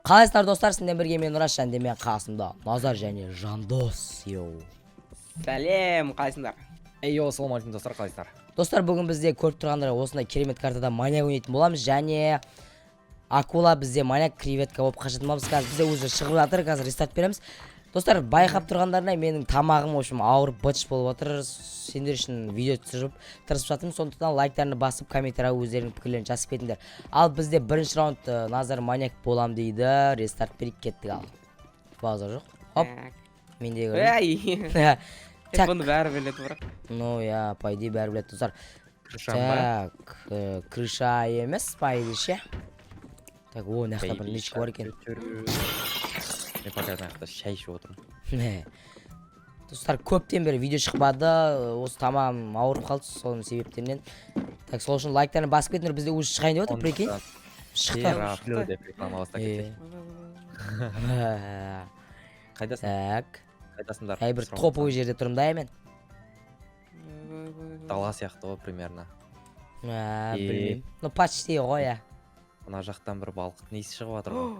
Қалайсыздар достар, сіздермен бірге мен Нұраш және мен қасымда Назар және Жандос. Сәлем, қалайсыңдар? Ассалаумағалейкум достар, қалайсыздар? Достар, бүгін бізде көріп тұрғандар осындай керемет картада маньяк ойнайтын боламыз, және акула бізде маньяк, креветка болып қашатын боламыз. Қазір бізде уже шығып жатыр, қазір рестарт береміз. Достар, байқап тұрғандарына менің тамағым общем ауырып быч болып отыр. Сендер үшін видео түсіріп тырысып жатырмын. Сондықтан лайктарны басып, комментарияға өздерінің пікірлерін жазып кетіңдер. Ал бізде бірінші раунд Назар маньяк болам дейді. Рестарт беріп кеттік ал. Базар жоқ. Хоп. Менде көрдім. Так. Бұны бәрі біледі бірақ. Ну, я, по идее, бәрі біледі достар. Так, крыша емес, по идее ше. Так, о, нақта бір нешік бар екен. Мен пока нақта шай ішіп отырмын. Достар, көптен бері видео шықпады, осы тамам ауырып қалды, соның себептерінен. Так, сол үшін лайктарны басып кетіңдер, бізде уже шығайын деп отыр, прикинь. Шықты деп реклама бастап кетті. Қайдасың? Так. Қайдасыңдар? Бір топовый жерде тұрмын да мен. Дала сияқты ғой примерно. Білмеймін. Ну, почти ғой, я. Мына жақтан бір балқыт несі шығып жатыр ғой.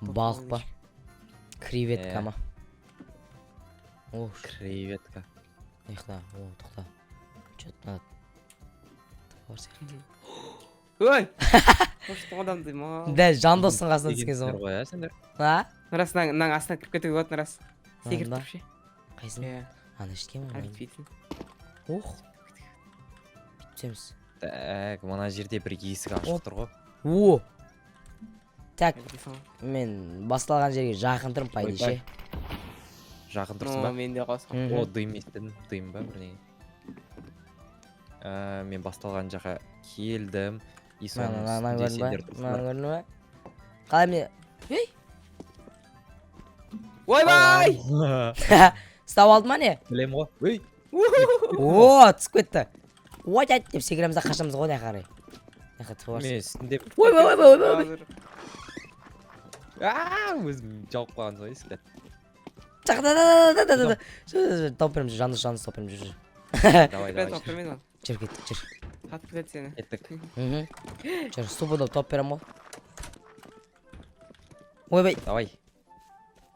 Балық па? Креветка ма? Креветка. Ехта, о, тоқта. Чөт надо. Бар сияқты. Ой! Қошты адамды ма? Дәл Жандостың қасына түскен соң. Ғой, ә, сендер? А? Нұрас, нан астына кіріп кетуге болады, Нұрас. Секіріп тұрып ше. Қайсын? Ана ішкен ма? Әрбейтін. Ух. Бүйтеміз. Так, мына жерде бір есік ашық тұр ғой. О! Так, мен басталған жерге жақын тұрмын, пайды ше. Жақын тұрсың ба? Мен де қосқым. О, дым естідім. Дым ба бірдеңе? Мен басталған жаққа келдім. Маған көрін ба? Қалай мен... Ей! Ойбай! Стау алды ма не? Білем ғой. Ой! О, түсіп кетті. Ой, әйт деп секіреміз да қашамыз ғой, қарай. Мен үстінде... Ой. Өзім жауып қалған сол есікті. Да. Топ береміз, Жандос топ береміз. Давай. Жүр кеттік, жүр. Қатып кетеді сені. Еттік. Жүр, стопудов топ берем ғой. Ойбай. Давай.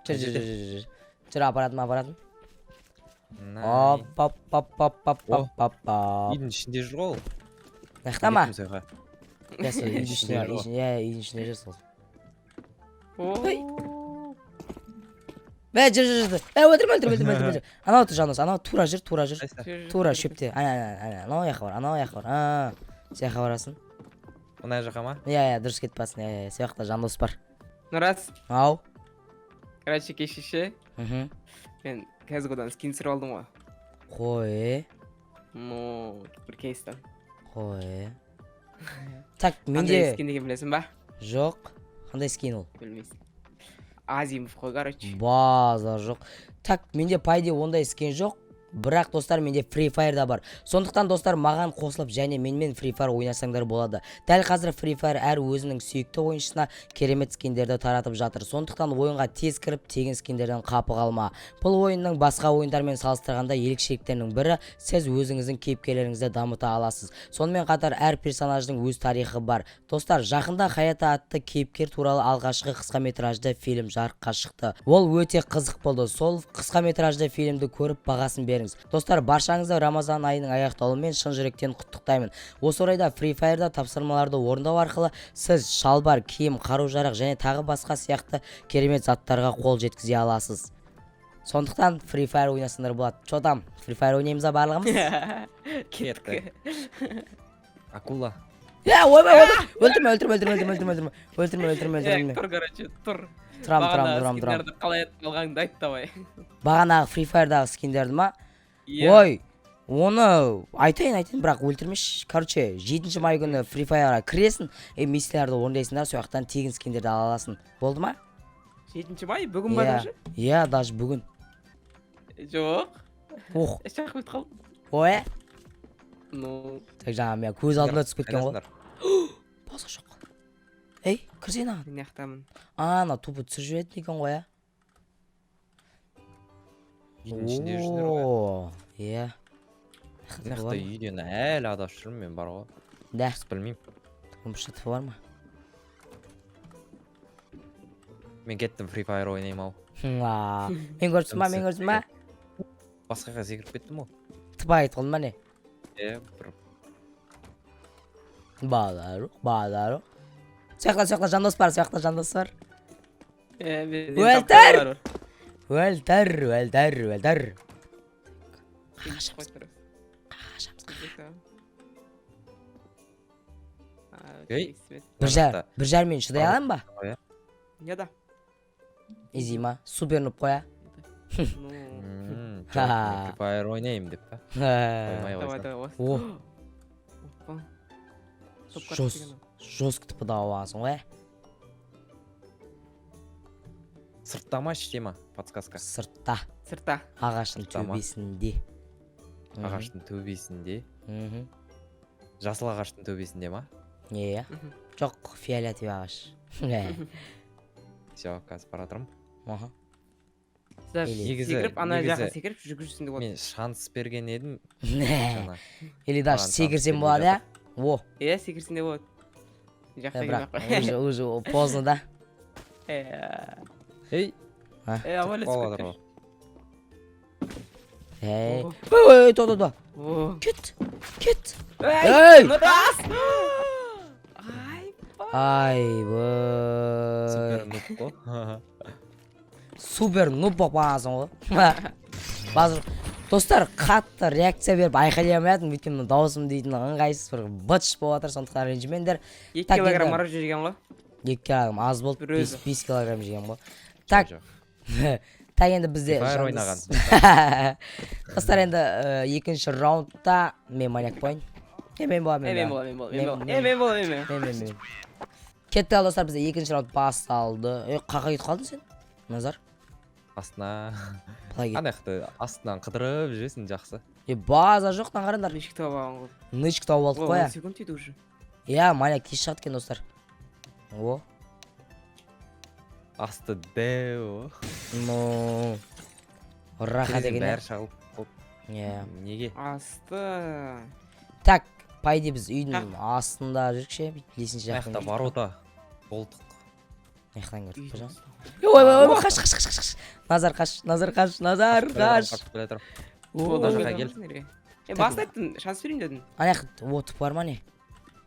Жүр, апаратым. Оп. Оп. Үйдің ішінде жүр ғой ол. Нақта ма? Үйдің ішінде жүр ғой. Үйдің ішінде жүр сол. Ой. Жүр. Өлтірме. Анау тұр Жандос, анау тура жүр. Тура шөпте. Анау яққа бар. Сияққа барасың. Мына жаққа ма? Иә, дұрыс кетіп басын. Сияқта Жандос бар. Нұрас. Ау. Короче, кешеше. Мен қазгодан скин сұрып алдым ғой. Қой. Ну, бір кейстан. Қой. Так, Қандай менде... скин деген білесің ба? Жоқ. Қандай скин ол? Білмейсің. Азимов қой, короче. Базар жоқ. Так, менде пайде ондай скин жоқ. Бірақ достар, менде Free Fire да бар. Сондықтан достар, маған қосылып және менімен Free Fire ойнасаңдар болады. Дәл қазір Free Fire әр өзінің сүйікті ойыншысына керемет скиндерді таратып жатыр. Сондықтан ойынға тез кіріп, тегін скиндерден қапы қалма. Бұл ойынның басқа ойындармен салыстырғанда ерекшеліктерінің бірі, сіз өзіңіздің кейіпкерлеріңізді дамыта аласыз. Сонымен қатар әр персонаждың өз тарихы бар. Достар, жақында Хаята атты кейіпкер туралы алғашқы қысқаметражды фильм жарыққа шықты. Ол өте қызық болды. Сол қысқаметражды фильмді көріп бағасын беріңіз. Достар, баршаңызды Рамазан айының аяқталуымен шын жүректен құттықтаймын. Осы орайда Free Fire'да тапсырмаларды орындау арқылы сіз шалбар, киім, қару-жарақ және тағы басқа сияқты керемет заттарға қол жеткізе аласыз. Сондықтан Free Fire ойнасыңдар болады. Чо там? Free Fire ойнаймыз ба барлығымыз? Кетті. Акула. Ойбай. Өлтірме. Тұр, короче, тұр. Тұрам. Скиндерді қалай алғаныңды айт давай. Бағанағы Free Fire'дағы скиндерді ма? Ой, оны айтайын, бірақ өлтірмеш. Короче, 7 май күні Free Fire'a кіресің, миссияларды орындайсыңдар, сояқтан тегін скиндерді аласың. Болды ма? 7 май? Бүгін ба даже? Иә, даже бүгін. Жоқ. Ох. Шақ өтіп қалды. Ой. Ну. Так, жаңа мен көз алдымда түсіп кеткен ғой. Басқа жоқ. Ей, кірсен аған. Мен яқтамын. Ана, тупы түсір жүретін екен ғой, Үйдің ішінде жүрсіңдер ғой. Иә. Нақты үйден әлі адаш жүрмін мен бар ғой. Да. Білмеймін. Тұқым шытып бар ма? Мен кеттім Free Fire ойнаймын ау. Мен көрсін ба, мен көрсін ба? Басқаға секіріп кеттім ау. Тыпа айтқын ба не? Бір Bağlar. Сояқта жандос бар, сояқта жандос бар. Өлтір! Өлтір. Ей. Бір жармен шыдай алам ба? Я да. Изи ма? Супер нұп қоя. Free Fire ойнаймын деп па? Оймай Давай, қойсам. давай. Жестко тіпі дауасың ғой. Сыртта ма іште ма? Подсказка. Сыртта. Сыртта. Ағаштың Сыртта ма? төбесінде. Ағаштың төбесінде. Мгм. Жасыл ағаштың төбесінде ма? Иә. Жоқ, фиолетовый ағаш. Все, қазір бара жатырмын. Аха. Секіріп, ана негізі- жаққа секіріп жүргізсін деп Мен шанс берген едім. Не. Жаңа. Или даже Маған секірсем таныс болады, келмей ә? О, Иә, секірсін деп болады. Жақта бірақ уже поздно да. Ей, Авалец қаладыр ғой. Ей. Ой, то. Кет. Ей! Ай! Ай, Супер бай. нұп қой. Супер нұп болып қалғансың ғой. Базыр. Достар, қатты реакция беріп айқайлай алмайатым, өйткені дауысым дейтін ыңғайсыз бір бытш болып жатыр, сондықтан ренжімеңдер. 2 Так, килограмм енді- мороженое жеген ғой. 2 килограмм аз болды, Бір өзі. 5 килограмм жеген ғой. Так, Жоқ. так енді бізде Fire жандос- ойнаған. Достар, енді екінші раундта мен маньяк болайын. Мен боламын. Мен. Кетті ал достар, бізде екінші раунд басталды. Қақа кетіп қалдың сен? Назар. Астына. Былай кет. Анақты астынан қыдырып жүресің жақсы. База жоқ, қараңдар. Нешік тауып алған ғой. Нычк тауып алдық қой. 10 секунд дейді уже. Иә, маньяк тез шығады екен достар. О. Асты дәу. Ну. Рахат екен. Бәрі шағылып болып. Иә. Неге? Асты. Так, пайде біз үйдің астында жүрікше, бесінші жақтан. Аяқта ворота болдық. Аяқтан көрдік қожа. Ой, қаш. Назар қаш. Қашып келе тұрып. Мына жаққа кел. Баста айттың, шанс берейін дедің. Аяқ отып бар ма не?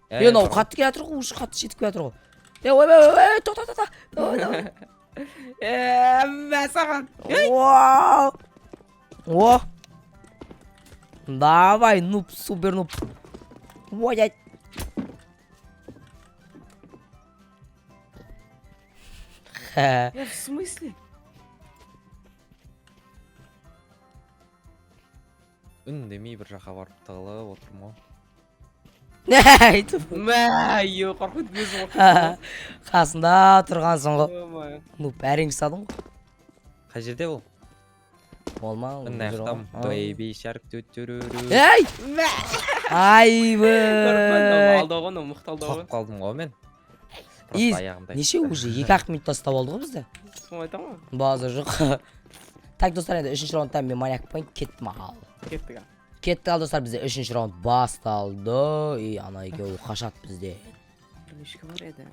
Е, Мынау қатты келе жатыр ғой, уже қатты жетіп келе жатыр ғой. Ой, то. Мә саған. Вау! О! Давай, нуб, супер нуб. Ой. В смысле? Үндемей бір жаққа барып тығылып отырмын ғой. Мә, ё, қорқыт көзі қорқыт. Қасында тұрғансың ғой. Нуб, әрең ұстадың ғой. Қай жерде ол? Болма. Мына жақтан baby shark ту-ту-ру-ру. Ей! Айбы! Алдау ғой, мықты алдау Тоқып қалдым ғой мен. Из, Просто аяғымдай. неше уже 2-ақ минутта ұстап алды ғой бізді. Соны айтамын ғой. База жоқ. Так, достар, енді үшінші раундта мен маньяк болайын, кеттім ал. Кеттік ал. Кетті ал достар, бізде үшінші раунд басталды. И ана екеуі қашады бізде. Нешкі бар еді.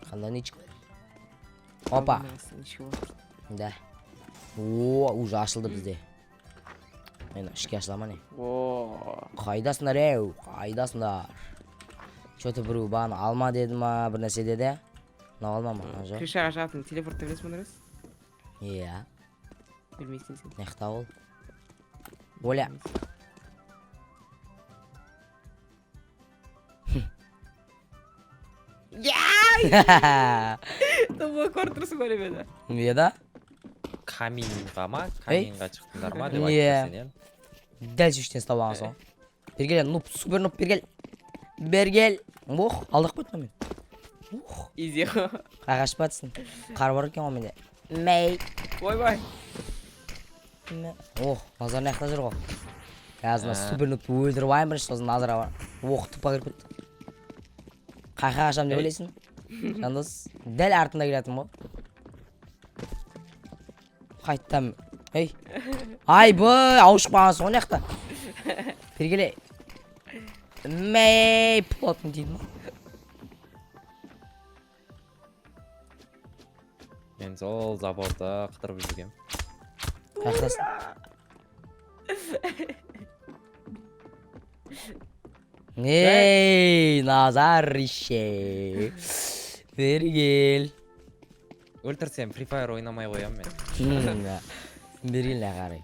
Қандай нечік? Опа. Нешкі бар. Да. О, уже ашылды бізде. Мен ішке ашылама не? Қайдасындар еу? Қайдасындар? Что-то біреу баны алма деді ма, бір нәрсе деді. Мынау алма ма? Жоқ. Кришаға жағатын телефортты білесің ба дұрыс? Иә. Білмейсің сен. Нехта ол. Оля. Тобой көріп тұрсың ғой мені. Не да? Каминға ма? Каминға шықтыңдар ма деп Иә. айтты сен енді. Дәл шештен ұстап алған соң. Бергел, нуп, супер нуп, бергел. Бергел. Ох, алдық қойдым мен. Ох, Изи. қағаш батсын. Қар бар екен ғой менде. Мей. Ой-бай. Ох, Назар наяқта жүр ғой. Қазына супер нупты өлдіріп айын бірінші, сосын Назарға бар. Ох, тұпа кіріп кетті. Қайқа қашам деп ойлайсың? Жандос, дәл артында келетін ғой. Қайттам. Ей. Айбай, ауышып қалғансың ғой наяқта. Бергеле. Мей, плотын дейді ма? Мен сол заборда қыдырып жүргем. Қаяқтасың? Ей, Назар ише. Бері кел. Өлтірсем Free Fire ойнамай қоям мен. Бері кел қарай.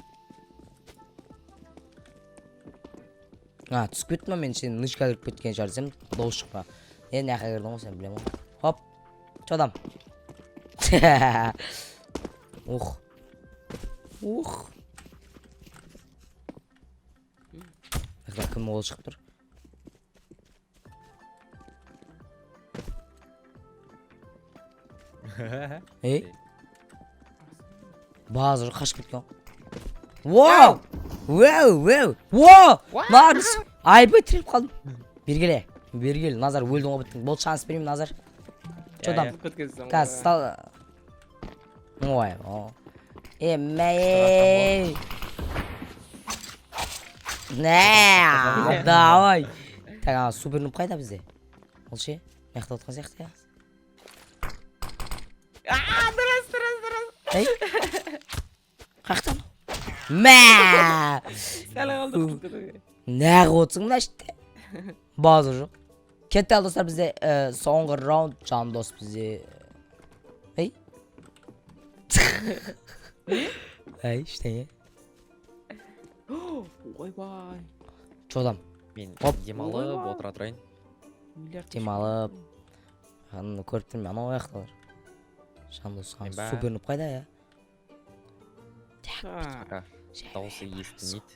Түсіп кеттім мен сен нышқа кіріп кеткен шығар сен дауыс шықпа. Енді жаққа кірдің ғой сен білем ғой. Хоп. Чодам. Ух. Кім ол шығып тұр? Ей? Базыр қашып кеткен. Вау! Нарс! Айбай тіріліп қалдым. Бергеле. Назар өлдің ғой біттің. Бол шанс береймін, Назар. Чодам. Каз, стал. Ой, Эммей. Давай. Так, супер нұп қайда бізде? Ол ше? Маяқта отқан сияқты я. Дұрыс. Ей? Қақтан? Сәлі қалды. Нәғі отсың мына іште? Базы жоқ. Кетті ал достар бізде соңғы раунд жан дос бізде. Ей? Ей, іштене? Ойбай. Чодам. Мен Оп. демалып отыра тұрайын. Демалып. Көріп тұрмын, анау аяқталар. Жан дос супер нұп қайда я? Дауысы естілмейді.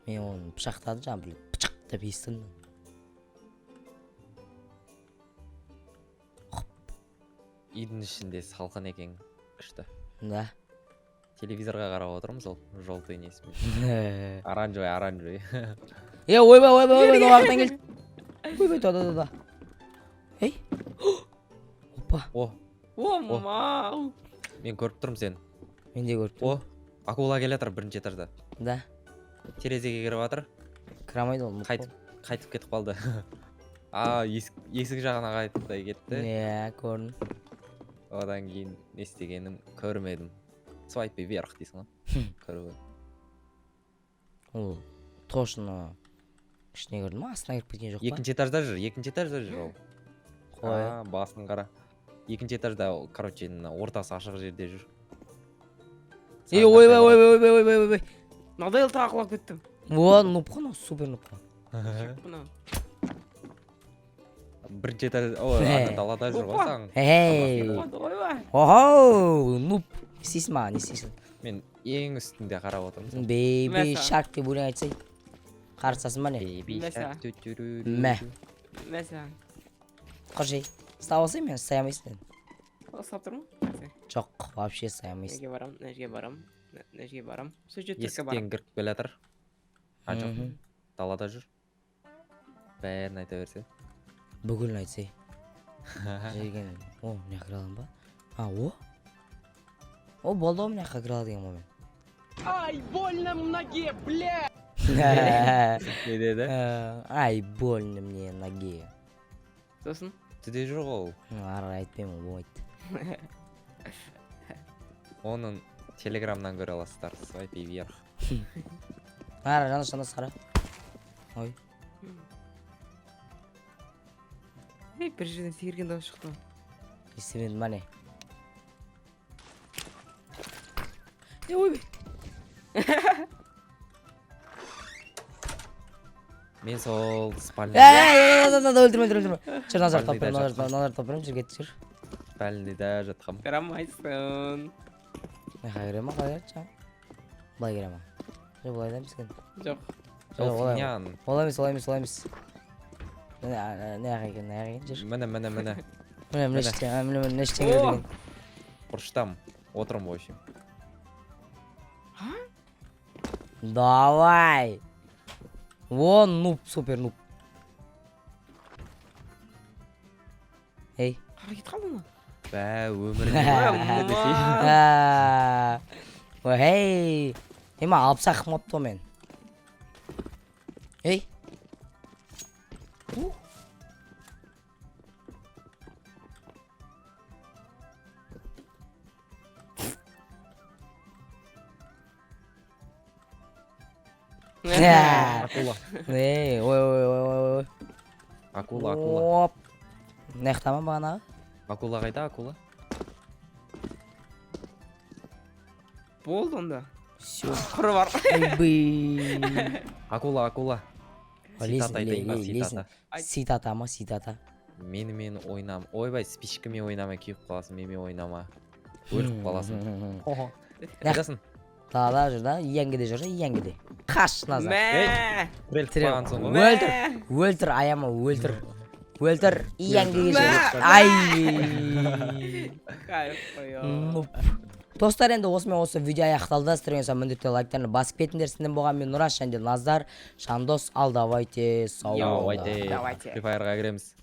Мен оны пышақтады жаңа бір пычық деп естідім. Үйдің ішінде салқын екен күшті. Да. Телевизорға қарап отырмыз ол жолтой несімен. Оранжевый. Ойбай, уақыттан келді. Ойбай, да. Ей? Опа. Мау. Мен көріп тұрмын сен. Мен де көріп тұрмын. Акула келетір бірінші этажда. Да. Терезеге кіріп жатыр. Кірамайды ол. Қайтып кетіп қалды. Есік жағына қайтып кетті. Көрдім. Одан кейін не істегенім көрмедім. Свайпы вверх дейсің ғой. Көріп. Ол точно ішіне көрдім ма? Астына кіріп кеткен жоқ па? Екінші этажда жүр ол. Қой. Басын қара. Екінші этажда, короче, ортасы ашық жерде жүр. Ойбай. Мынадай ылтыға құлап кеттім. Нұп қана, супер нұп қана. Бірінші этаж, далада жүр ғой саған. Охоу, нұп. Не істейсің маған, не істейсің? Мен ең үстінде қарап отырмын. Бейби шарк деп өлең айтсай. Қарсасың ба не? Мәсән. Қыржай. Ұстап алсай мен ұстай алмайсың. Ұстап тұрмын? Жоқ, вообще ұстай алмайсың. Нәжге барам. Есіктен кіріп келатыр. Жоқ, далада жүр. Бәрін айта берсе. Бүгін айтсай. Жерген. Мына кіре алам ба? Болды ғой мына кіре ал деген момент. Ай, больно в ноге, бля! Не деді? Ай, больно мне в ноге. Сосын? Түде жүр ғой. Ары айтпаймын, болмайды. Оның телеграмнан көре аласыздар. Свайпы вверх. Ары, жаныс қара. Ой. Бір жерден секірген дауыс шықты. Естімедім ба не? Ойбай. Мен сол спальный. Өлтірме. Жүр, назар тапырым, жүр кетті жүр. Спальныйда жатқам. Қарамайсың. Қай кере ма, қай кере? Бұлай кере ма? Бұлай да емескен. Жоқ. Олай емес. Не екен, жүр. Міне. Міне ештеңе деген. Бұрыштам. Отырым бойшым. Давай! Нуп, супер нуп. Ей. Қара кет қалды ма? Өмірінде. Эй. Ема алып сақым қапты мен. Ей. Акула. Ой, ой, ой, ой. Акула, акула. Оп. Наяқтама бағанағы? Акула қайда, акула? Болды онда. Все. Құры бар. Ойбай. Акула, акула. Ситат айтайын ба, ситата. Ситата ма, ситата. Мені ойнам. Ойбай, спичкіме ойнама, күйіп қаласың, менімен ойнама. Өліп қаласың. Қайдасың? Далада жүр да, ияңгеде жүр, ияңгеде. Қаш назар. Мә. Өліп қалған соң ғой. Өлтір, өлтір, аяма, өлтір. Өлтір, ияңгеге жүр. Ай. Кайф қойо. Достар, енді осымен осы видео аяқталды. Сіздерге сан міндетті лайктарны басып кетіңдер. Сізден болған мен Нұраш және Назар, Шандос, ал давайте, сау Йоу, болыңдар. давайте. Давайте. Free Fire'ға кіреміз.